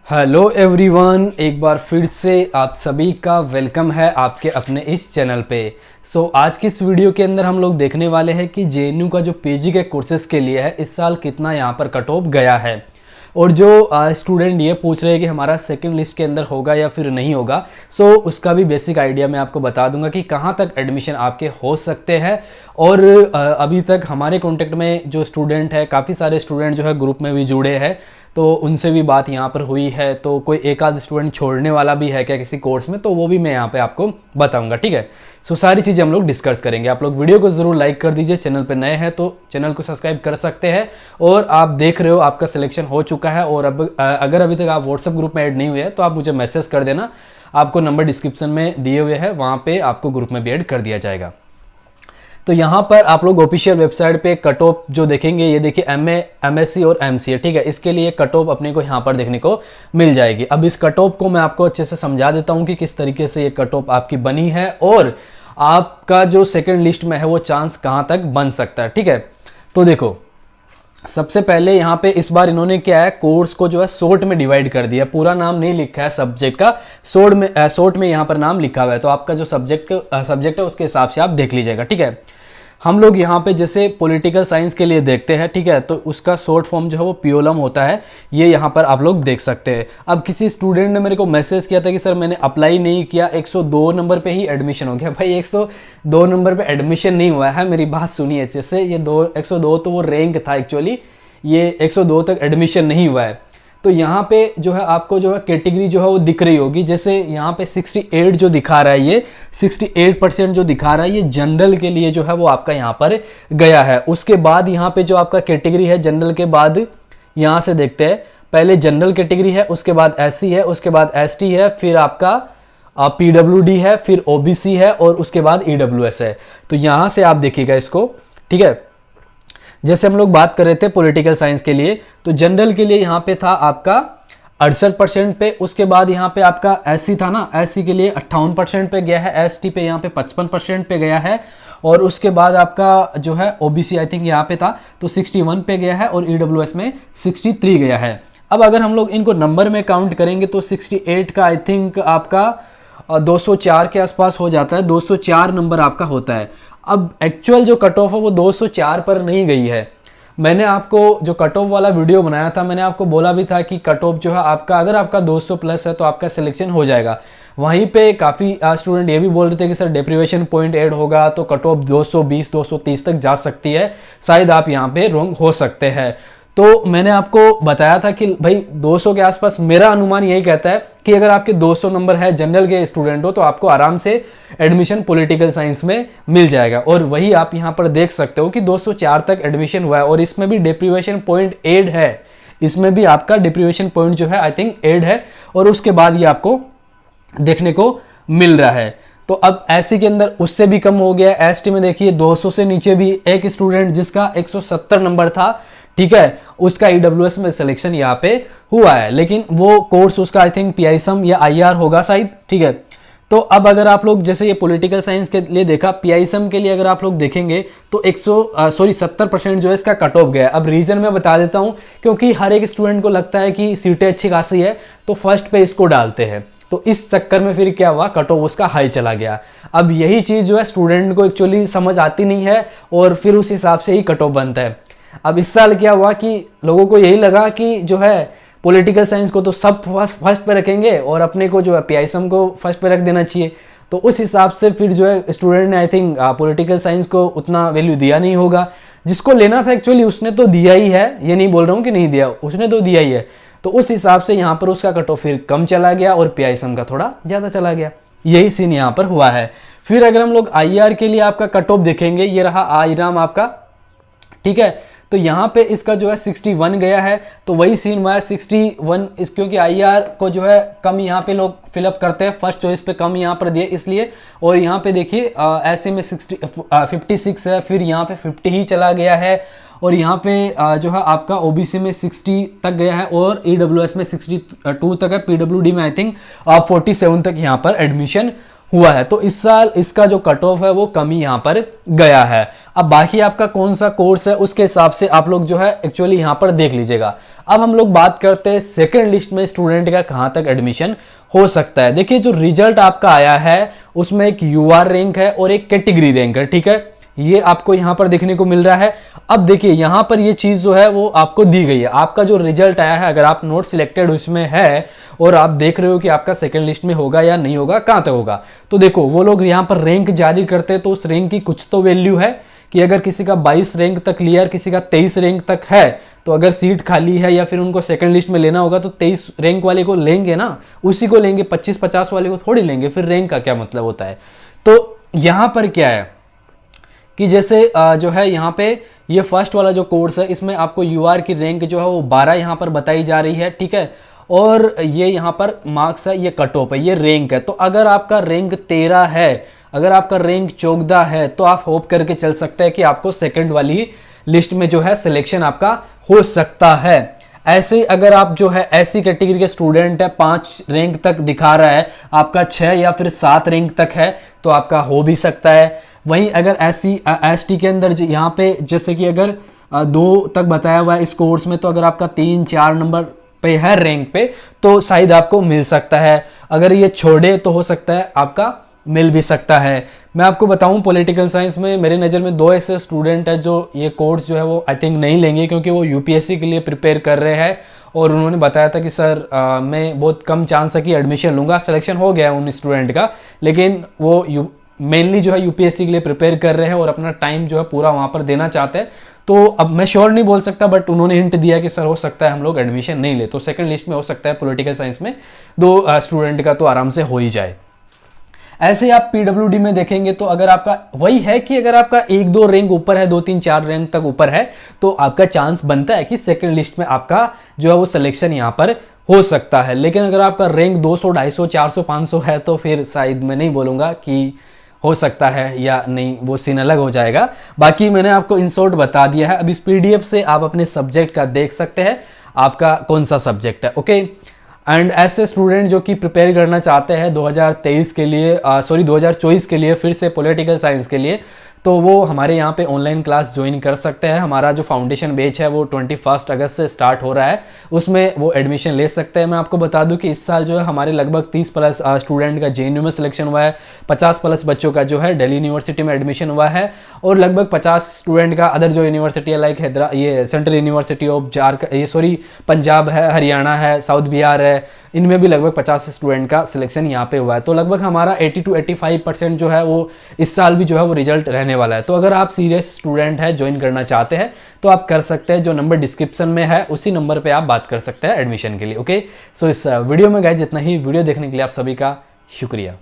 Hello everyone, एक बार फिर से आप सभी का वेलकम है आपके अपने इस चैनल पे। आज की इस वीडियो के अंदर हम लोग देखने वाले हैं कि जेएनयू का जो पीजी के कोर्सेज के लिए है इस साल कितना यहाँ पर कट ऑफ गया है। और जो स्टूडेंट ये पूछ रहे हैं कि हमारा सेकंड लिस्ट के अंदर होगा या फिर नहीं होगा, उसका भी बेसिक आइडिया मैं आपको बता दूंगा कि कहाँ तक एडमिशन आपके हो सकते हैं। और अभी तक हमारे कॉन्टेक्ट में जो स्टूडेंट है, काफ़ी सारे स्टूडेंट जो है ग्रुप में भी जुड़े हैं, तो उनसे भी बात यहाँ पर हुई है। तो कोई एक आध स्टूडेंट छोड़ने वाला भी है क्या किसी कोर्स में, तो वो भी मैं यहाँ पे आपको बताऊंगा। ठीक है, सारी चीज़ें हम लोग डिस्कस करेंगे। आप लोग वीडियो को ज़रूर लाइक कर दीजिए, चैनल पे नए हैं तो चैनल को सब्सक्राइब कर सकते हैं। और आप देख रहे हो आपका सिलेक्शन हो चुका है, और अब अगर अभी तक आप व्हाट्सएप ग्रुप में ऐड नहीं हुए हैं तो आप मुझे मैसेज कर देना, आपको नंबर डिस्क्रिप्शन में दिए हुए हैं, वहाँ पे आपको ग्रुप में भी ऐड कर दिया जाएगा। तो यहाँ पर आप लोग ऑफिशियल वेबसाइट पे कट ऑफ जो देखेंगे, ये देखिए एमएससी और एमसीए, ठीक है, इसके लिए कट ऑफ अपने को यहाँ पर देखने को मिल जाएगी। अब इस कट ऑफ को मैं आपको अच्छे से समझा देता हूँ कि किस तरीके से ये कट ऑफ आपकी बनी है और आपका जो सेकेंड लिस्ट में है वो चांस कहाँ तक बन सकता है। ठीक है, तो देखो सबसे पहले यहाँ पे इस बार इन्होंने क्या है, कोर्स को जो है शॉर्ट में डिवाइड कर दिया। पूरा नाम नहीं लिखा है सब्जेक्ट का, शॉर्ट में यहाँ पर नाम लिखा हुआ है। तो आपका जो सब्जेक्ट है उसके हिसाब से आप देख लीजिएगा। ठीक है, हम लोग यहाँ पे जैसे पॉलिटिकल साइंस के लिए देखते हैं, ठीक है, तो उसका शॉर्ट फॉर्म जो है वो पीओलम होता है, ये यहाँ पर आप लोग देख सकते हैं। अब किसी स्टूडेंट ने मेरे को मैसेज किया था कि सर मैंने अप्लाई नहीं किया, 102 नंबर पे ही एडमिशन हो गया। भाई 102 नंबर पे एडमिशन नहीं हुआ है, मेरी बात सुनिए अच्छे से। ये 102 तो वो रैंक था एक्चुअली, ये 102 तक एडमिशन नहीं हुआ है। तो यहाँ पे जो है आपको जो है कैटेगरी जो है वो दिख रही होगी। जैसे यहाँ पे 68 जो दिखा रहा है, ये 68% जो दिखा रहा है, ये जनरल के लिए जो है वो आपका यहाँ पर गया है। उसके बाद यहाँ पे जो आपका कैटेगरी है, जनरल के बाद यहाँ से देखते हैं, पहले जनरल कैटेगरी है, उसके बाद एससी है, उसके बाद एसटी है, फिर आपका पीडब्ल्यूडी है, फिर ओबीसी है, और उसके बाद ईडब्ल्यूएस है। तो यहाँ से आप देखिएगा इसको। ठीक है, जैसे हम लोग बात कर रहे थे पॉलिटिकल साइंस के लिए, तो जनरल के लिए यहाँ पे था आपका 68% पे। उसके बाद यहाँ पे आपका एससी था ना, एससी के लिए 58% पे गया है, एसटी पे यहाँ पे 55% पे गया है, और उसके बाद आपका जो है ओबीसी आई थिंक यहाँ पे था तो 61 पे गया है, और ईडब्ल्यूएस में 63 गया है। अब अगर हम लोग इनको नंबर में काउंट करेंगे तो 68 का आई थिंक आपका 204 के आसपास हो जाता है, 204 नंबर आपका होता है। अब एक्चुअल जो कट ऑफ है वो 204 पर नहीं गई है। मैंने आपको जो कट ऑफ वाला वीडियो बनाया था, मैंने आपको बोला भी था कि कट ऑफ जो है आपका, अगर आपका 200 प्लस है तो आपका सिलेक्शन हो जाएगा। वहीं पे काफ़ी स्टूडेंट ये भी बोल रहे थे कि सर डेप्रीवेशन पॉइंट ऐड होगा तो कट ऑफ 220 230 तक जा सकती है, शायद आप यहाँ पे रॉन्ग हो सकते हैं। तो मैंने आपको बताया था कि भाई 200 के आसपास मेरा अनुमान यही कहता है कि अगर आपके 200 नंबर है, जनरल के स्टूडेंट हो, तो आपको आराम से एडमिशन पॉलिटिकल साइंस में मिल जाएगा। और वही आप यहाँ पर देख सकते हो कि 204 तक एडमिशन हुआ है, और इसमें भी डिप्रीवेशन पॉइंट एड है, इसमें भी आपका डिप्रीवेशन पॉइंट जो है आई थिंक एड है, और उसके बाद ये आपको देखने को मिल रहा है। तो अब एससी के अंदर उससे भी कम हो गया। एसटी में देखिए 200 से नीचे भी एक स्टूडेंट जिसका 170 नंबर था, ठीक है, उसका ईडब्ल्यूएस में सिलेक्शन यहाँ पे हुआ है, लेकिन वो कोर्स उसका आई थिंक पीआईसम या आईआर होगा शायद। ठीक है, तो अब अगर आप लोग जैसे ये पॉलिटिकल साइंस के लिए देखा, पीआईसम के लिए अगर आप लोग देखेंगे तो 70% जो है इसका कट ऑफ गया। अब रीजन मैं बता देता हूँ, क्योंकि हर एक स्टूडेंट को लगता है कि सीटें अच्छी खासी है तो फर्स्ट पे इसको डालते हैं, तो इस चक्कर में फिर क्या हुआ, कट ऑफ उसका हाई चला गया। अब यही चीज़ जो है स्टूडेंट को एक्चुअली समझ आती नहीं है, और फिर उस हिसाब से ही कट ऑफ बनता है। अब इस साल क्या हुआ कि लोगों को यही लगा कि जो है पॉलिटिकल साइंस को तो सब फर्स्ट पे रखेंगे और अपने को जो है पीआईसम को फर्स्ट पे रख देना चाहिए। तो उस हिसाब से फिर जो है स्टूडेंट ने आई थिंक पॉलिटिकल साइंस को उतना वैल्यू दिया नहीं होगा। जिसको लेना था एक्चुअली उसने तो दिया ही है, ये नहीं बोल रहा हूँ कि नहीं दिया, उसने तो दिया ही है। तो उस हिसाब से यहाँ पर उसका कट ऑफ फिर कम चला गया और पीआईसम का थोड़ा ज़्यादा चला गया। यही सीन यहाँ पर हुआ है। फिर अगर हम लोग आईआर के लिए आपका कट ऑफ देखेंगे, ये रहा आईराम आपका, ठीक है, तो यहाँ पे इसका जो है 61 गया है। तो वही सीन हुआ है 61 इस, क्योंकि आईआर को जो है कम यहाँ पे लोग फिलअप करते हैं, फर्स्ट चॉइस पे कम यहाँ पर दिए इसलिए। और यहाँ पे देखिए ऐसे में 56 है, फिर यहाँ पे 50 ही चला गया है, और यहाँ पे जो है आपका ओबीसी में 60 तक गया है, और ईडब्ल्यूएस में 62 तक है, पीडब्ल्यूडी में आई थिंक 47 तक यहाँ पर एडमिशन हुआ है। तो इस साल इसका जो कट ऑफ है वो कम ही यहाँ पर गया है। अब बाकी आपका कौन सा कोर्स है उसके हिसाब से आप लोग जो है एक्चुअली यहाँ पर देख लीजिएगा। अब हम लोग बात करते हैं सेकंड लिस्ट में स्टूडेंट का कहां तक एडमिशन हो सकता है। देखिए जो रिजल्ट आपका आया है उसमें एक यूआर रैंक है और एक कैटेगरी रैंक है, ठीक है, ये आपको यहां पर देखने को मिल रहा है। अब देखिए यहां पर ये चीज जो है वो आपको दी गई है, आपका जो रिजल्ट आया है, अगर आप नोट सिलेक्टेड उसमें है और आप देख रहे हो कि आपका सेकंड लिस्ट में होगा या नहीं होगा, कहां तक होगा, तो देखो वो लोग यहां पर रैंक जारी करते हैं तो उस रैंक की कुछ तो वैल्यू है कि अगर किसी का 22 रैंक तक क्लियर, किसी का 23 रैंक तक है, तो अगर सीट खाली है या फिर उनको सेकंड लिस्ट में लेना होगा तो 23 रैंक वाले को लेंगे ना, उसी को लेंगे, 25-50 वाले को थोड़ी लेंगे, फिर रैंक का क्या मतलब होता है। तो यहां पर क्या है कि जैसे जो है यहाँ पे ये फर्स्ट वाला जो कोर्स है इसमें आपको यूआर की रैंक जो है वो 12 यहाँ पर बताई जा रही है, ठीक है, और ये यहाँ पर मार्क्स है, ये कट ऑफ है, ये रैंक है। तो अगर आपका रैंक 13 है, अगर आपका रैंक 14 है, तो आप होप करके चल सकते हैं कि आपको सेकंड वाली लिस्ट में जो है सिलेक्शन आपका हो सकता है। ऐसे अगर आप जो है ऐसी कैटेगरी के स्टूडेंट है, 5 रैंक तक दिखा रहा है, आपका 6 या फिर 7 रैंक तक है, तो आपका हो भी सकता है। वहीं अगर ऐसी एसटी के अंदर यहाँ पे जैसे कि अगर 2 तक बताया हुआ है इस कोर्स में, तो अगर आपका 3-4 नंबर पे है रैंक पे, तो शायद आपको मिल सकता है। अगर ये छोड़े तो हो सकता है आपका मिल भी सकता है। मैं आपको बताऊं पॉलिटिकल साइंस में मेरे नज़र में 2 ऐसे स्टूडेंट हैं जो ये कोर्स जो है वो आई थिंक नहीं लेंगे, क्योंकि वो यूपीएससी के लिए प्रिपेयर कर रहे हैं और उन्होंने बताया था कि सर मैं बहुत कम चांस है कि एडमिशन लूँगा। सिलेक्शन हो गया उन स्टूडेंट का, लेकिन वो मेनली जो है यूपीएससी के लिए प्रिपेयर कर रहे हैं और अपना टाइम जो है पूरा वहाँ पर देना चाहते हैं। तो अब मैं श्योर नहीं बोल सकता, बट उन्होंने हिंट दिया कि सर हो सकता है हम लोग एडमिशन नहीं ले, तो सेकंड लिस्ट में हो सकता है पॉलिटिकल साइंस में 2 स्टूडेंट का तो आराम से हो ही जाए। ऐसे आप पीडब्ल्यूडी में देखेंगे तो अगर आपका वही है कि अगर आपका 1-2 रैंक ऊपर है, 2-3-4 रैंक तक ऊपर है, तो आपका चांस बनता है कि सेकंड लिस्ट में आपका जो है वो सिलेक्शन यहाँ पर हो सकता है। लेकिन अगर आपका रैंक 200, 250, 400, 500 है, तो फिर शायद मैं नहीं बोलूँगा कि हो सकता है या नहीं, वो सीन अलग हो जाएगा। बाकी मैंने आपको इन शॉर्ट बता दिया है। अब इस पीडीएफ से आप अपने सब्जेक्ट का देख सकते हैं आपका कौन सा सब्जेक्ट है, ओके। एंड ऐसे स्टूडेंट जो कि प्रिपेयर करना चाहते हैं 2023 के लिए 2024 के लिए फिर से पॉलिटिकल साइंस के लिए, तो वो हमारे यहाँ पे ऑनलाइन क्लास ज्वाइन कर सकते हैं। हमारा जो फाउंडेशन बैच है वो 21 अगस्त से स्टार्ट हो रहा है, उसमें वो एडमिशन ले सकते हैं। मैं आपको बता दूं कि इस साल जो है हमारे लगभग 30+ स्टूडेंट का जेएनयू में सिलेक्शन हुआ है, 50+ बच्चों का जो है दिल्ली यूनिवर्सिटी में एडमिशन हुआ है, और लगभग 50 स्टूडेंट का अदर जो यूनिवर्सिटी है लाइक ये सेंट्रल यूनिवर्सिटी ऑफ पंजाब है, हरियाणा है, साउथ बिहार है, इनमें भी लगभग 50 स्टूडेंट का सिलेक्शन यहाँ पे हुआ है। तो लगभग हमारा 80-85% जो है वो इस साल भी जो है वो रिजल्ट रहने वाला है। तो अगर आप सीरियस स्टूडेंट है, ज्वाइन करना चाहते हैं, तो आप कर सकते हैं। जो नंबर डिस्क्रिप्शन में है उसी नंबर पे आप बात कर सकते हैं एडमिशन के लिए, ओके। सो इस वीडियो में गाइस इतना ही। वीडियो देखने के लिए आप सभी का शुक्रिया।